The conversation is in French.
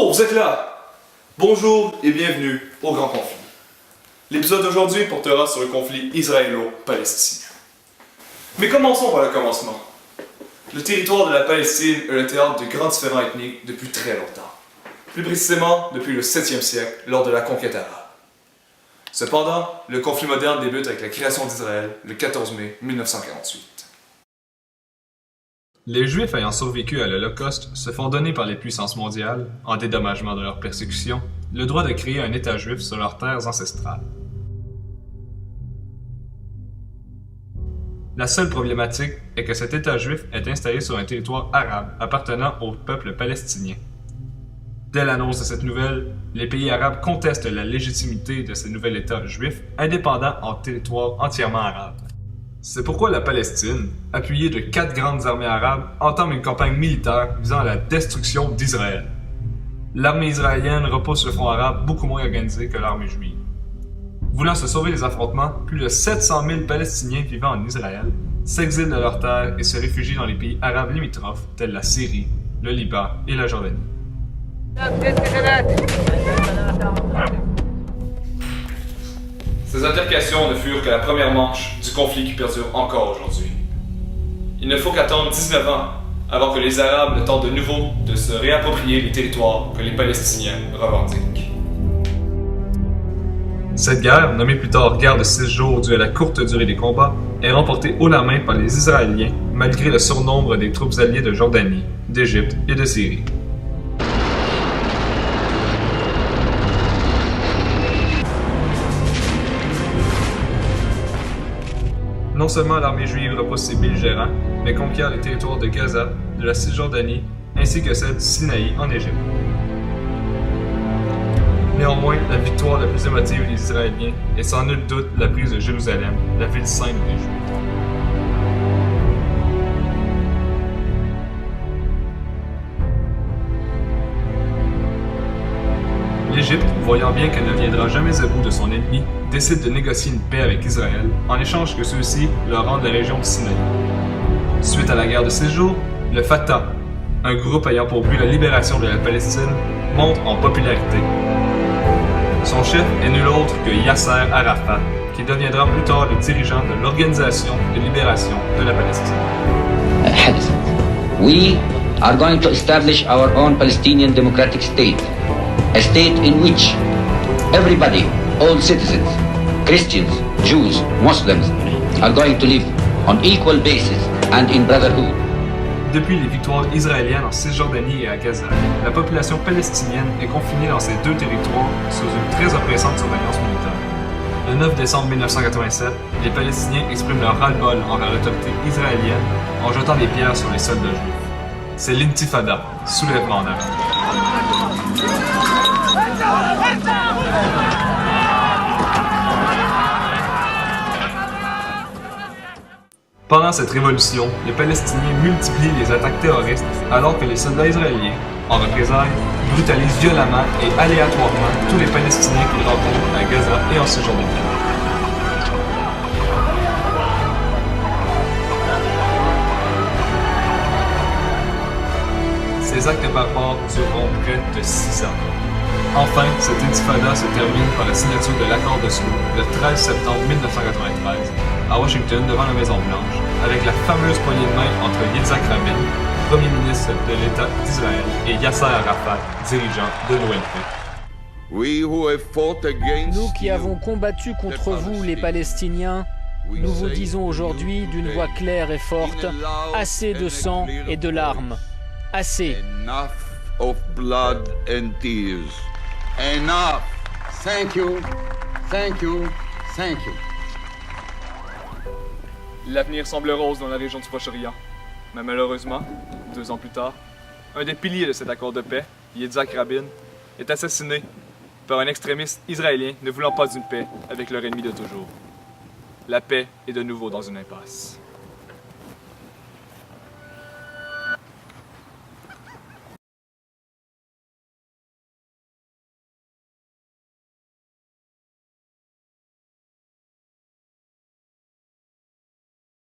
Oh, vous êtes là! Bonjour et bienvenue au Grand Conflit. L'épisode d'aujourd'hui portera sur le conflit israélo-palestinien. Mais commençons par le commencement. Le territoire de la Palestine est le théâtre de grands différends ethniques depuis très longtemps. Plus précisément depuis le 7e siècle, lors de la conquête arabe. Cependant, le conflit moderne débute avec la création d'Israël le 14 mai 1948. Les Juifs ayant survécu à l'Holocauste se font donner par les puissances mondiales, en dédommagement de leur persécution, le droit de créer un État juif sur leurs terres ancestrales. La seule problématique est que cet État juif est installé sur un territoire arabe appartenant au peuple palestinien. Dès l'annonce de cette nouvelle, les pays arabes contestent la légitimité de ce nouvel État juif indépendant en territoire entièrement arabe. C'est pourquoi la Palestine, appuyée de 4 grandes armées arabes, entame une campagne militaire visant à la destruction d'Israël. L'armée israélienne repousse le front arabe beaucoup moins organisé que l'armée juive. Voulant se sauver des affrontements, plus de 700 000 Palestiniens vivant en Israël s'exilent de leurs terres et se réfugient dans les pays arabes limitrophes tels la Syrie, le Liban et la Jordanie. Ces altercations ne furent que la première manche du conflit qui perdure encore aujourd'hui. Il ne faut qu'attendre 19 ans avant que les Arabes tentent de nouveau de se réapproprier les territoires que les Palestiniens revendiquent. Cette guerre, nommée plus tard guerre de 6 jours due à la courte durée des combats, est remportée haut la main par les Israéliens malgré le surnombre des troupes alliées de Jordanie, d'Égypte et de Syrie. Non seulement l'armée juive repousse ses belligérants, mais conquiert les territoires de Gaza, de la Cisjordanie, ainsi que celle du Sinaï en Égypte. Néanmoins, la victoire la plus émotive des Israéliens est sans nul doute la prise de Jérusalem, la ville sainte des Juifs. L'Égypte, voyant bien qu'elle ne viendra jamais à bout de son ennemi, décide de négocier une paix avec Israël, en échange que ceux-ci leur rendent la région du Sinaï. Suite à la guerre de 6 jours, le Fatah, un groupe ayant pour but la libération de la Palestine, monte en popularité. Son chef est nul autre que Yasser Arafat, qui deviendra plus tard le dirigeant de l'Organisation de libération de la Palestine. We are going to establish our own Palestinian democratic state. A state in which everybody, all citizens, Christians, Jews, Muslims, are going to live on equal basis and in brotherhood. Depuis les victoires israéliennes en Cisjordanie et à Gaza, la population palestinienne est confinée dans ces deux territoires sous une très oppressante surveillance militaire. Le 9 décembre 1987, les Palestiniens expriment leur ras-le-bol envers l'autorité israélienne en jetant des pierres sur les soldats juifs. C'est l'intifada, soulèvement en arabe. Pendant cette révolution, les Palestiniens multiplient les attaques terroristes alors que les soldats israéliens, en représailles, brutalisent violemment et aléatoirement tous les Palestiniens qu'ils rencontrent à Gaza et en Cisjordanie. Ces actes barbares dureront près de 6 ans. Enfin, cette intifada se termine par la signature de l'accord d'Oslo le 13 septembre 1993 à Washington devant la Maison-Blanche, avec la fameuse poignée de main entre Yitzhak Rabin, premier ministre de l'État d'Israël, et Yasser Arafat, dirigeant de l'OLP. Nous qui avons combattu contre vous, les Palestiniens, nous vous disons aujourd'hui d'une voix claire et forte, assez de sang et de larmes. Assez. Enough of blood and tears. Enough. Thank you. Thank you. Thank you. L'avenir semble rose dans la région du Proche-Orient. Mais malheureusement, 2 ans plus tard, un des piliers de cet accord de paix, Yitzhak Rabin, est assassiné par un extrémiste israélien ne voulant pas d'une paix avec leur ennemi de toujours. La paix est de nouveau dans une impasse.